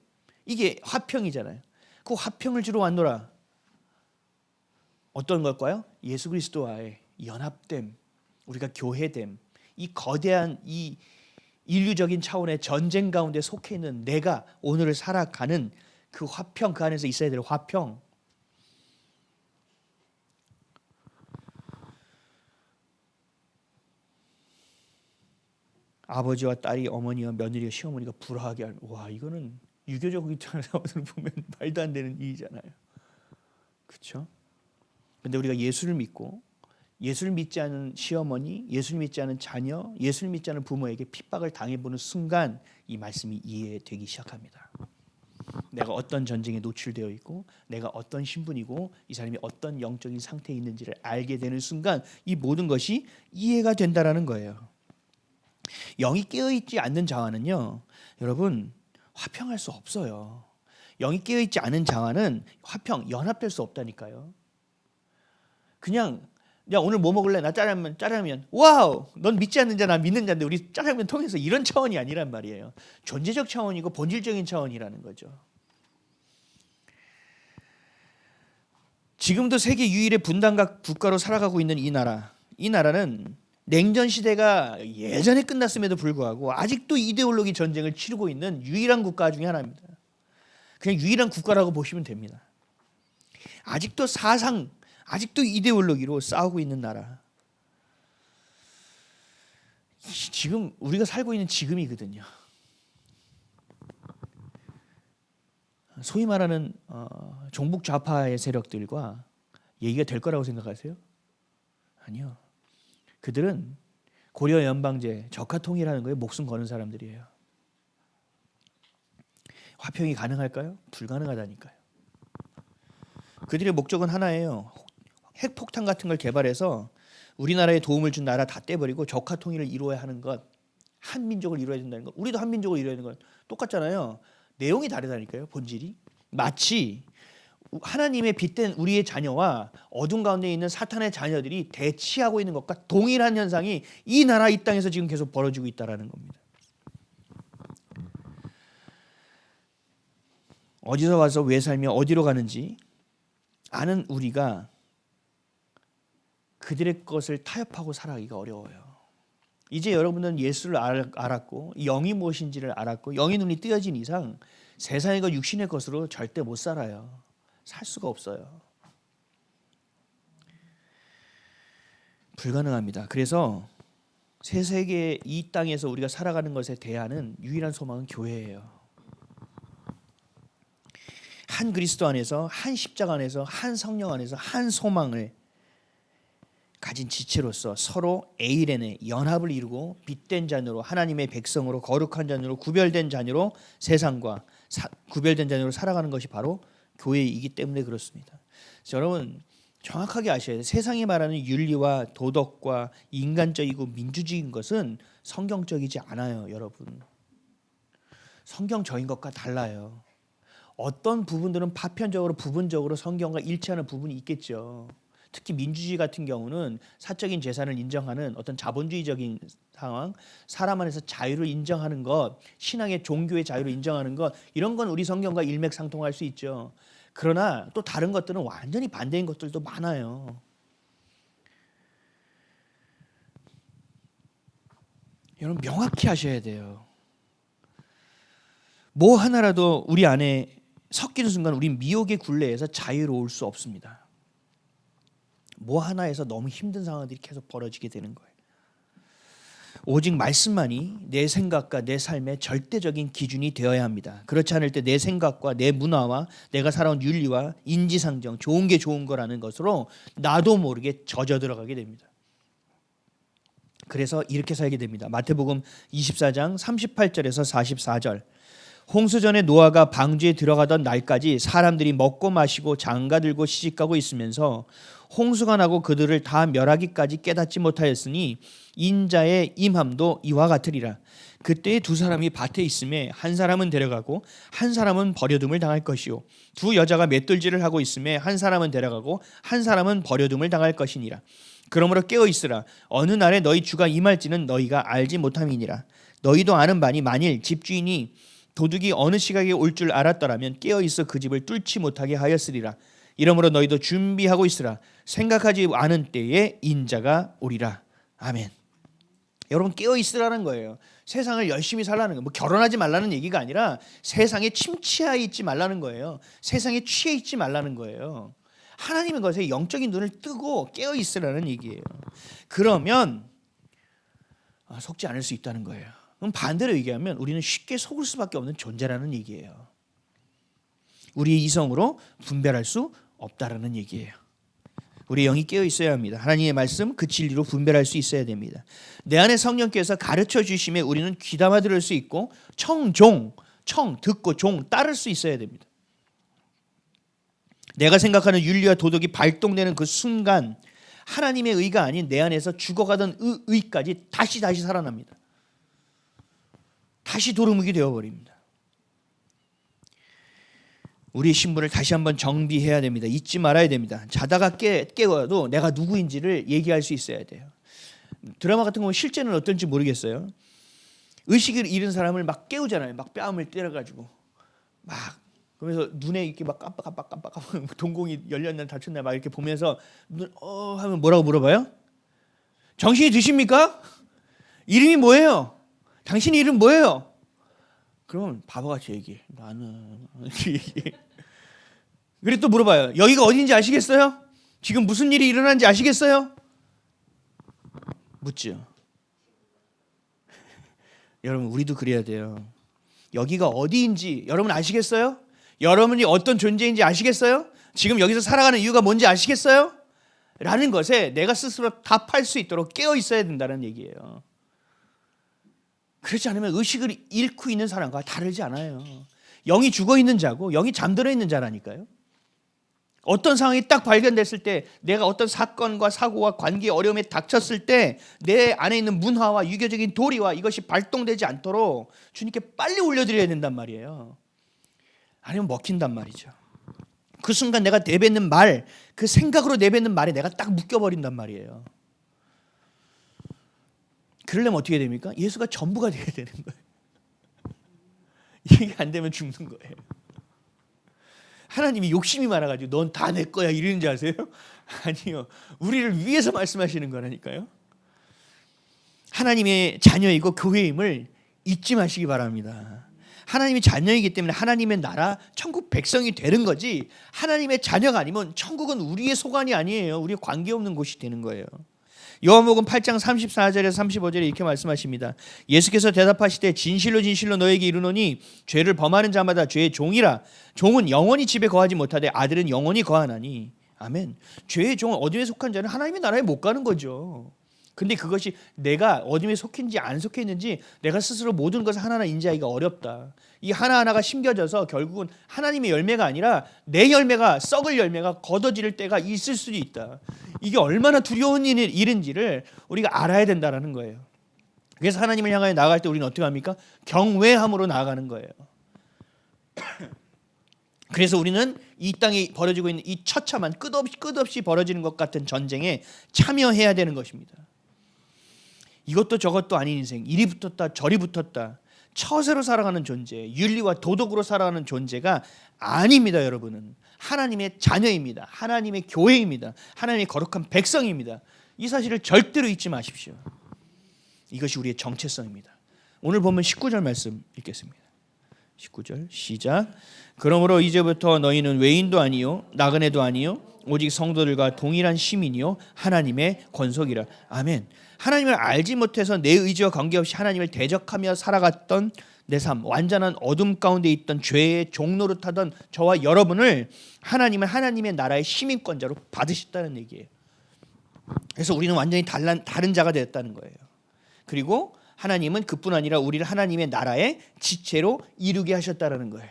S1: 이게 화평이잖아요. 그 화평을 주러 왔노라. 어떤 걸까요? 예수 그리스도와의 연합됨, 우리가 교회됨. 이 거대한 이 인류적인 차원의 전쟁 가운데 속해 있는 내가 오늘을 살아가는 그 화평, 그 안에서 있어야 될 화평. 아버지와 딸이 어머니와 며느리와 시어머니가 불화하게 하는, 와, 이거는 유교적인 차원에서 보면 말도 안 되는 일이잖아요. 그렇죠? 근데 우리가 예수를 믿고 예수를 믿지 않은 시어머니, 예수를 믿지 않은 자녀, 예수를 믿지 않은 부모에게 핍박을 당해보는 순간 이 말씀이 이해되기 시작합니다. 내가 어떤 전쟁에 노출되어 있고 내가 어떤 신분이고 이 사람이 어떤 영적인 상태에 있는지를 알게 되는 순간 이 모든 것이 이해가 된다라는 거예요. 영이 깨어있지 않는 자와는요, 여러분, 화평할 수 없어요. 영이 깨어있지 않은 자와는 화평, 연합될 수 없다니까요. 그냥 야 오늘 뭐 먹을래? 나 짜장면. 와우, 넌 믿지 않는 자 나 믿는 자인데 우리 짜장면 통해서 이런 차원이 아니란 말이에요. 존재적 차원이고 본질적인 차원이라는 거죠. 지금도 세계 유일의 분단각 국가로 살아가고 있는 이 나라는 냉전 시대가 예전에 끝났음에도 불구하고 아직도 이데올로기 전쟁을 치르고 있는 유일한 국가 중에 하나입니다. 그냥 유일한 국가라고 보시면 됩니다. 아직도 아직도 이데올로기로 싸우고 있는 나라. 지금 우리가 살고 있는 지금이거든요. 소위 말하는 종북 좌파의 세력들과 얘기가 될 거라고 생각하세요? 아니요. 그들은 고려 연방제, 적화통일하는 거에 목숨 거는 사람들이에요. 화평이 가능할까요? 불가능하다니까요. 그들의 목적은 하나예요. 핵폭탄 같은 걸 개발해서 우리나라에 도움을 준 나라 다 떼버리고 적화통일을 이루어야 하는 것, 한민족을 이루어야 된다는 것, 우리도 한민족을 이루어야 되는 것 똑같잖아요. 내용이 다르다니까요. 본질이. 마치 하나님의 빚된 우리의 자녀와 어둠 가운데 있는 사탄의 자녀들이 대치하고 있는 것과 동일한 현상이 이 나라 이 땅에서 지금 계속 벌어지고 있다는 겁니다. 어디서 와서 왜 살며 어디로 가는지 아는 우리가 그들의 것을 타협하고 살아가기가 어려워요. 이제 여러분은 예수를 알았고 영이 무엇인지를 알았고 영의 눈이 뜨여진 이상 세상의 것 육신의 것으로 절대 못 살아요. 살 수가 없어요. 불가능합니다. 그래서 새 세계 이 땅에서 우리가 살아가는 것에 대한 유일한 소망은 교회예요. 한 그리스도 안에서, 한 십자가 안에서, 한 성령 안에서 한 소망을 가진 지체로서 서로 에이렌의 연합을 이루고 빛된 자녀로 하나님의 백성으로 거룩한 자녀로 구별된 자녀로 세상과 구별된 자녀로 살아가는 것이 바로 교회이기 때문에 그렇습니다. 여러분 정확하게 아셔야 돼요. 세상이 말하는 윤리와 도덕과 인간적이고 민주주의인 것은 성경적이지 않아요. 여러분 성경적인 것과 달라요. 어떤 부분들은 파편적으로 부분적으로 성경과 일치하는 부분이 있겠죠. 특히 민주주의 같은 경우는 사적인 재산을 인정하는 어떤 자본주의적인 상황, 사람 안에서 자유를 인정하는 것, 신앙의 종교의 자유를 인정하는 것, 이런 건 우리 성경과 일맥상통할 수 있죠. 그러나 또 다른 것들은 완전히 반대인 것들도 많아요. 여러분 명확히 하셔야 돼요. 뭐 하나라도 우리 안에 섞이는 순간 우리 미혹의 굴레에서 자유로울 수 없습니다. 뭐 하나에서 너무 힘든 상황들이 계속 벌어지게 되는 거예요. 오직 말씀만이 내 생각과 내 삶의 절대적인 기준이 되어야 합니다. 그렇지 않을 때 내 생각과 내 문화와 내가 살아온 윤리와 인지상정, 좋은 게 좋은 거라는 것으로 나도 모르게 젖어 들어가게 됩니다. 그래서 이렇게 살게 됩니다. 마태복음 24장 38절에서 44절. 홍수전에 노아가 방주에 들어가던 날까지 사람들이 먹고 마시고 장가들고 시집가고 있으면서 홍수가 나고 그들을 다 멸하기까지 깨닫지 못하였으니 인자의 임함도 이와 같으리라. 그때 두 사람이 밭에 있음에 한 사람은 데려가고 한 사람은 버려둠을 당할 것이요 두 여자가 맷돌질을 하고 있음에 한 사람은 데려가고 한 사람은 버려둠을 당할 것이니라. 그러므로 깨어 있으라. 어느 날에 너희 주가 임할지는 너희가 알지 못함이니라. 너희도 아는 바니 만일 집주인이 도둑이 어느 시각에 올 줄 알았더라면 깨어 있어 그 집을 뚫지 못하게 하였으리라. 이러므로 너희도 준비하고 있으라. 생각하지 않은 때에 인자가 오리라. 아멘. 여러분 깨어 있으라는 거예요. 세상을 열심히 살라는 거예요. 뭐 결혼하지 말라는 얘기가 아니라 세상에 침체해 있지 말라는 거예요. 세상에 취해 있지 말라는 거예요. 하나님의 것에 영적인 눈을 뜨고 깨어 있으라는 얘기예요. 그러면 속지 않을 수 있다는 거예요. 그럼 반대로 얘기하면 우리는 쉽게 속을 수밖에 없는 존재라는 얘기예요. 우리의 이성으로 분별할 수 없다라는 얘기예요. 우리 영이 깨어 있어야 합니다. 하나님의 말씀 그 진리로 분별할 수 있어야 됩니다. 내 안에 성령께서 가르쳐 주심에 우리는 귀담아 들을 수 있고 청 듣고 종 따를 수 있어야 됩니다. 내가 생각하는 윤리와 도덕이 발동되는 그 순간 하나님의 의가 아닌 내 안에서 죽어가던 의까지 다시 살아납니다. 다시 도루묵이 되어버립니다. 우리 신분을 다시 한번 정비해야 됩니다. 잊지 말아야 됩니다. 자다가 깨워도 내가 누구인지를 얘기할 수 있어야 돼요. 드라마 같은 거 실제는 어떨지 모르겠어요. 의식을 잃은 사람을 막 깨우잖아요. 막 뺨을 때려가지고 막 그러면서 눈에 이렇게 막 깜빡깜빡 동공이 열렸나 닫혔나 막 이렇게 보면서 하면 뭐라고 물어봐요? 정신이 드십니까? 이름이 뭐예요? 당신 이름 뭐예요? 그러면 바보같이 얘기해. 나는 그래 또 물어봐요. 여기가 어딘지 아시겠어요? 지금 무슨 일이 일어난지 아시겠어요? 묻죠. 여러분 우리도 그래야 돼요. 여기가 어디인지 여러분 아시겠어요? 여러분이 어떤 존재인지 아시겠어요? 지금 여기서 살아가는 이유가 뭔지 아시겠어요? 라는 것에 내가 스스로 답할 수 있도록 깨어 있어야 된다는 얘기예요. 그렇지 않으면 의식을 잃고 있는 사람과 다르지 않아요. 영이 죽어 있는 자고 영이 잠들어 있는 자라니까요. 어떤 상황이 딱 발견됐을 때 내가 어떤 사건과 사고와 관계 어려움에 닥쳤을 때 내 안에 있는 문화와 유교적인 도리와 이것이 발동되지 않도록 주님께 빨리 올려드려야 된단 말이에요. 아니면 먹힌단 말이죠. 그 순간 내가 내뱉는 말, 그 생각으로 내뱉는 말에 내가 딱 묶여버린단 말이에요. 그러려면 어떻게 됩니까? 예수가 전부가 돼야 되는 거예요. 이게 안 되면 죽는 거예요. 하나님이 욕심이 많아가지고 넌 다 내 거야 이러는지 아세요? 아니요. 우리를 위해서 말씀하시는 거라니까요. 하나님의 자녀이고 교회임을 잊지 마시기 바랍니다. 하나님의 자녀이기 때문에 하나님의 나라, 천국 백성이 되는 거지 하나님의 자녀가 아니면 천국은 우리의 소관이 아니에요. 우리의 관계없는 곳이 되는 거예요. 요한복음 8장 34절에서 35절에 이렇게 말씀하십니다. 예수께서 대답하시되 진실로 진실로 너에게 이르노니 죄를 범하는 자마다 죄의 종이라. 종은 영원히 집에 거하지 못하되 아들은 영원히 거하나니. 아멘. 죄의 종은 어둠에 속한 자는 하나님의 나라에 못 가는 거죠. 근데 그것이 내가 어둠에 속했는지 안 속했는지 내가 스스로 모든 것을 하나하나 인지하기가 어렵다. 이 하나하나가 심겨져서 결국은 하나님의 열매가 아니라 내 열매가 썩을 열매가 걷어질 때가 있을 수도 있다. 이게 얼마나 두려운 일인지를 우리가 알아야 된다는 거예요. 그래서 하나님을 향하여 나아갈 때 우리는 어떻게 합니까? 경외함으로 나아가는 거예요. 그래서 우리는 이 땅에 벌어지고 있는 이 처참한 끝없이 벌어지는 것 같은 전쟁에 참여해야 되는 것입니다. 이것도 저것도 아닌 인생, 이리 붙었다 저리 붙었다 처세로 살아가는 존재, 윤리와 도덕으로 살아가는 존재가 아닙니다. 여러분은 하나님의 자녀입니다. 하나님의 교회입니다. 하나님의 거룩한 백성입니다. 이 사실을 절대로 잊지 마십시오. 이것이 우리의 정체성입니다. 오늘 보면 19절 말씀 읽겠습니다. 19절 시작. 그러므로 이제부터 너희는 외인도 아니요 나그네도 아니요 오직 성도들과 동일한 시민이요 하나님의 권속이라. 아멘. 하나님을 알지 못해서 내 의지와 관계없이 하나님을 대적하며 살아갔던 내 삶, 완전한 어둠 가운데 있던 죄의 종노릇하던 저와 여러분을 하나님은 하나님의 나라의 시민권자로 받으셨다는 얘기예요. 그래서 우리는 완전히 다른 자가 되었다는 거예요. 그리고 하나님은 그뿐 아니라 우리를 하나님의 나라의 지체로 이루게 하셨다는 거예요.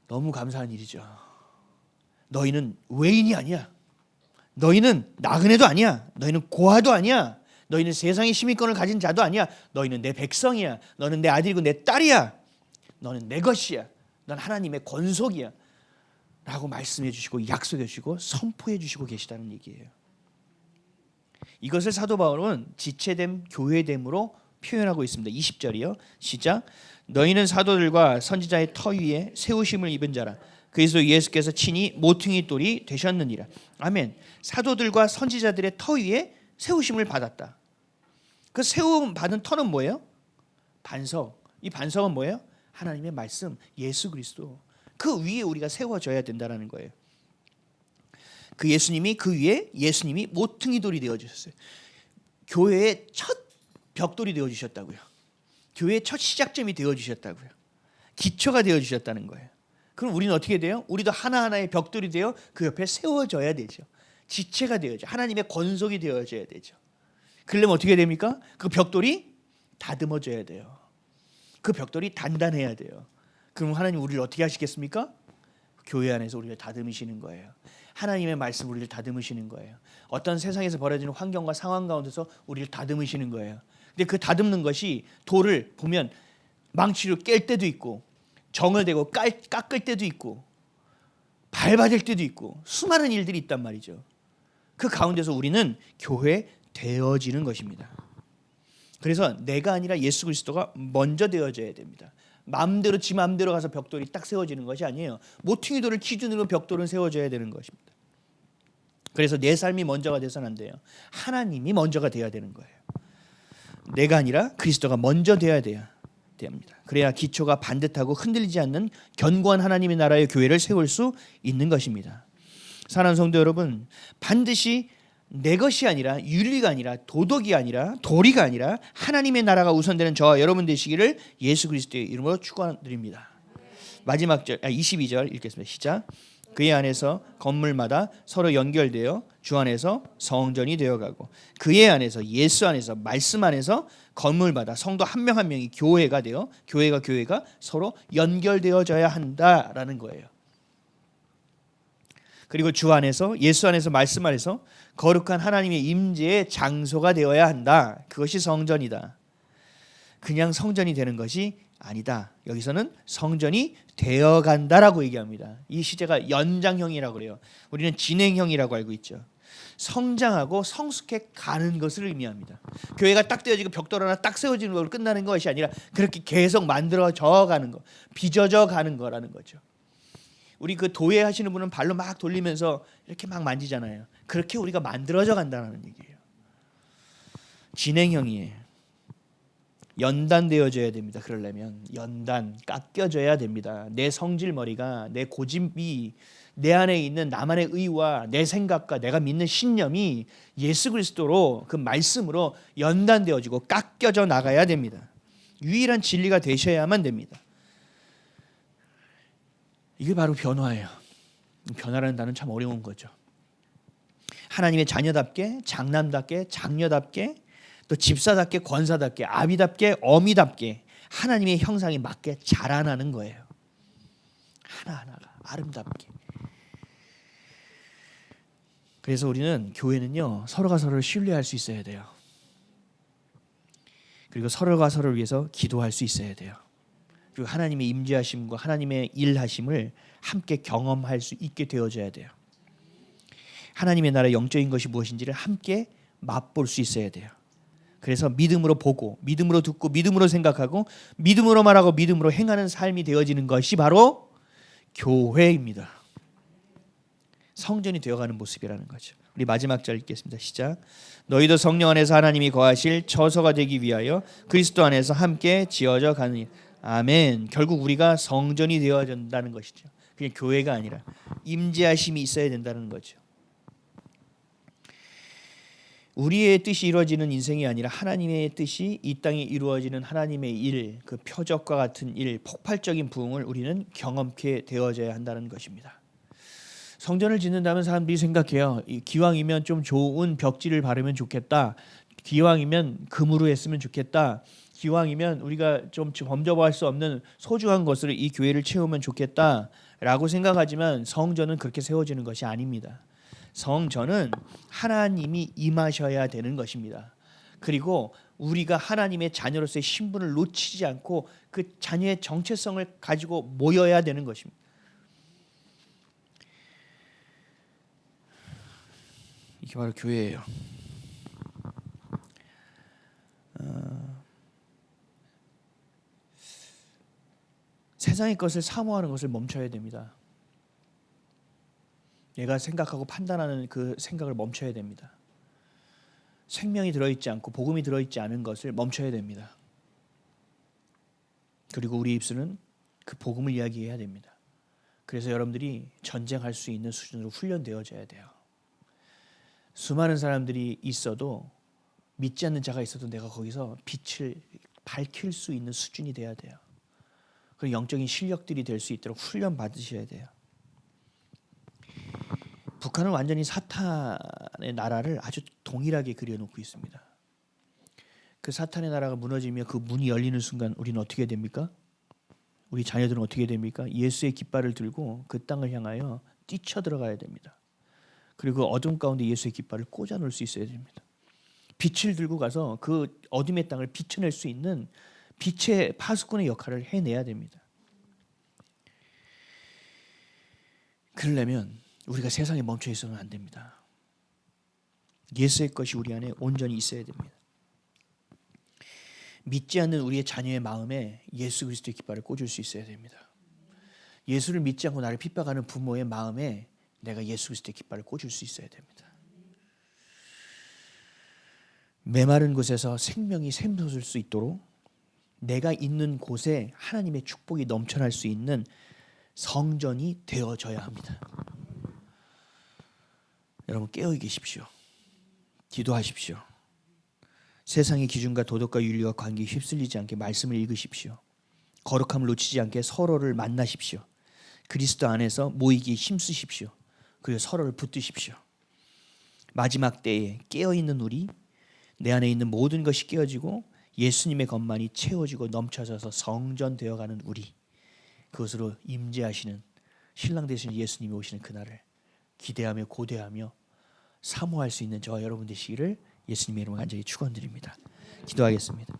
S1: 너무 감사한 일이죠. 너희는 외인이 아니야. 너희는 나그네도 아니야. 너희는 고아도 아니야. 너희는 세상의 시민권을 가진 자도 아니야. 너희는 내 백성이야. 너는 내 아들이고 내 딸이야. 너는 내 것이야. 넌 하나님의 권속이야. 라고 말씀해 주시고 약속해 주시고 선포해 주시고 계시다는 얘기예요. 이것을 사도 바울은 지체됨, 교회됨으로 표현하고 있습니다. 20절이요. 시작. 너희는 사도들과 선지자의 터 위에 세우심을 입은 자라. 그리스도 예수께서 친히 모퉁이 돌이 되셨느니라. 아멘. 사도들과 선지자들의 터 위에 세우심을 받았다. 그 세움 받은 터는 뭐예요? 반석. 이 반석은 뭐예요? 하나님의 말씀, 예수 그리스도. 그 위에 우리가 세워져야 된다는 거예요. 그 예수님이 그 위에 예수님이 모퉁이 돌이 되어 주셨어요. 교회의 첫 벽돌이 되어 주셨다고요. 교회의 첫 시작점이 되어 주셨다고요. 기초가 되어 주셨다는 거예요. 그럼 우리는 어떻게 돼요? 우리도 하나하나의 벽돌이 되어 그 옆에 세워져야 되죠. 지체가 되어져. 하나님의 권속이 되어져야 되죠. 그러려면 어떻게 됩니까? 그 벽돌이 다듬어져야 돼요. 그 벽돌이 단단해야 돼요. 그럼 하나님 우리를 어떻게 하시겠습니까? 교회 안에서 우리를 다듬으시는 거예요. 하나님의 말씀 우리를 다듬으시는 거예요. 어떤 세상에서 벌어지는 환경과 상황 가운데서 우리를 다듬으시는 거예요. 근데 그 다듬는 것이 돌을 보면 망치로 깰 때도 있고 정을 대고 깎을 때도 있고 밟아댈 때도 있고 수많은 일들이 있단 말이죠. 그 가운데서 우리는 교회 되어지는 것입니다. 그래서 내가 아니라 예수 그리스도가 먼저 되어져야 됩니다. 마음대로 지 마음대로 가서 벽돌이 딱 세워지는 것이 아니에요. 모퉁이돌을 기준으로 벽돌은 세워져야 되는 것입니다. 그래서 내 삶이 먼저가 돼서는 안 돼요. 하나님이 먼저가 돼야 되는 거예요. 내가 아니라 그리스도가 먼저 돼야 됩니다. 그래야 기초가 반듯하고 흔들리지 않는 견고한 하나님의 나라의 교회를 세울 수 있는 것입니다. 사랑하는 성도 여러분, 반드시 내 것이 아니라 윤리가 아니라 도덕이 아니라 도리가 아니라 하나님의 나라가 우선되는 저와 여러분 되시기를 예수 그리스도의 이름으로 축원드립니다. 마지막 절 22절 읽겠습니다. 시작. 그의 안에서 건물마다 서로 연결되어 주 안에서 성전이 되어가고 그의 안에서 예수 안에서 말씀 안에서 건물마다 성도 한 명 한 명이 교회가 되어 교회가 서로 연결되어져야 한다라는 거예요. 그리고 주 안에서 예수 안에서 말씀 안에서 거룩한 하나님의 임재의 장소가 되어야 한다. 그것이 성전이다. 그냥 성전이 되는 것이 아니다. 여기서는 성전이 되어간다라고 얘기합니다. 이 시제가 연장형이라고 그래요. 우리는 진행형이라고 알고 있죠. 성장하고 성숙해 가는 것을 의미합니다. 교회가 딱 되어지고 벽돌 하나 딱 세워지는 걸로 끝나는 것이 아니라 그렇게 계속 만들어져 가는 거, 빚어져 가는 거라는 거죠. 우리 그 도예 하시는 분은 발로 막 돌리면서 이렇게 막 만지잖아요. 그렇게 우리가 만들어져 간다는 얘기예요. 진행형이에요. 연단되어져야 됩니다. 그러려면 깎여져야 됩니다. 내 성질머리가, 내 고집이, 내 안에 있는 나만의 의와 내 생각과 내가 믿는 신념이 예수 그리스도로 그 말씀으로 연단되어지고 깎여져 나가야 됩니다. 유일한 진리가 되셔야만 됩니다. 이게 바로 변화예요. 변화라는 단어는 참 어려운 거죠. 하나님의 자녀답게, 장남답게, 장녀답게, 또 집사답게, 권사답게, 아비답게, 어미답게 하나님의 형상에 맞게 자라나는 거예요. 하나하나가 아름답게. 그래서 우리는 교회는요, 서로가 서로를 신뢰할 수 있어야 돼요. 그리고 서로가 서로를 위해서 기도할 수 있어야 돼요. 그리고 하나님의 임재하심과 하나님의 일하심을 함께 경험할 수 있게 되어져야 돼요. 하나님의 나라의 영적인 것이 무엇인지를 함께 맛볼 수 있어야 돼요. 그래서 믿음으로 보고, 믿음으로 듣고, 믿음으로 생각하고, 믿음으로 말하고, 믿음으로 행하는 삶이 되어지는 것이 바로 교회입니다. 성전이 되어가는 모습이라는 거죠. 우리 마지막 절 읽겠습니다. 시작. 너희도 성령 안에서 하나님이 거하실 처소가 되기 위하여 그리스도 안에서 함께 지어져 가느니. 아멘. 결국 우리가 성전이 되어진다는 것이죠. 그냥 교회가 아니라 임재하심이 있어야 된다는 거죠. 우리의 뜻이 이루어지는 인생이 아니라 하나님의 뜻이 이 땅에 이루어지는 하나님의 일, 그 표적과 같은 일, 폭발적인 부흥을 우리는 경험케 되어져야 한다는 것입니다. 성전을 짓는다면 사람들이 생각해요. 기왕이면 좀 좋은 벽지를 바르면 좋겠다. 기왕이면 금으로 했으면 좋겠다. 기왕이면 우리가 좀 범접할 수 없는 소중한 것으로 이 교회를 채우면 좋겠다라고 생각하지만 성전은 그렇게 세워지는 것이 아닙니다. 성전은 하나님이 임하셔야 되는 것입니다. 그리고 우리가 하나님의 자녀로서의 신분을 놓치지 않고 그 자녀의 정체성을 가지고 모여야 되는 것입니다. 이게 바로 교회예요. 세상의 것을 사모하는 것을 멈춰야 됩니다. 내가 생각하고 판단하는 그 생각을 멈춰야 됩니다. 생명이 들어있지 않고 복음이 들어있지 않은 것을 멈춰야 됩니다. 그리고 우리 입술은 그 복음을 이야기해야 됩니다. 그래서 여러분들이 전쟁할 수 있는 수준으로 훈련되어져야 돼요. 수많은 사람들이 있어도 믿지 않는 자가 있어도 내가 거기서 빛을 밝힐 수 있는 수준이 돼야 돼요. 그리고 영적인 실력들이 될 수 있도록 훈련 받으셔야 돼요. 북한은 완전히 사탄의 나라를 아주 동일하게 그려놓고 있습니다. 그 사탄의 나라가 무너지며 그 문이 열리는 순간 우리는 어떻게 됩니까? 우리 자녀들은 어떻게 됩니까? 예수의 깃발을 들고 그 땅을 향하여 뛰쳐 들어가야 됩니다. 그리고 어둠 가운데 예수의 깃발을 꽂아 놓을 수 있어야 됩니다. 빛을 들고 가서 그 어둠의 땅을 비춰낼 수 있는 빛의 파수꾼의 역할을 해내야 됩니다. 그러려면 우리가 세상에 멈춰 있어서는 안 됩니다. 예수의 것이 우리 안에 온전히 있어야 됩니다. 믿지 않는 우리의 자녀의 마음에 예수 그리스도의 깃발을 꽂을 수 있어야 됩니다. 예수를 믿지 않고 나를 핍박하는 부모의 마음에 내가 예수 그리스도의 깃발을 꽂을 수 있어야 됩니다. 메마른 곳에서 생명이 샘솟을 수 있도록 내가 있는 곳에 하나님의 축복이 넘쳐날 수 있는 성전이 되어져야 합니다. 여러분 깨어 계십시오. 기도하십시오. 세상의 기준과 도덕과 윤리와 관계에 휩쓸리지 않게 말씀을 읽으십시오. 거룩함을 놓치지 않게 서로를 만나십시오. 그리스도 안에서 모이기에 힘쓰십시오. 그리고 서로를 붙드십시오. 마지막 때에 깨어있는 우리, 내 안에 있는 모든 것이 깨어지고 예수님의 것만이 채워지고 넘쳐져서 성전 되어가는 우리, 그것으로 임재하시는 신랑 되시는 예수님이 오시는 그날을 기대하며 고대하며 사모할 수 있는 저와 여러분 되시기를 예수님의 이름으로 간절히 축원드립니다. 기도하겠습니다.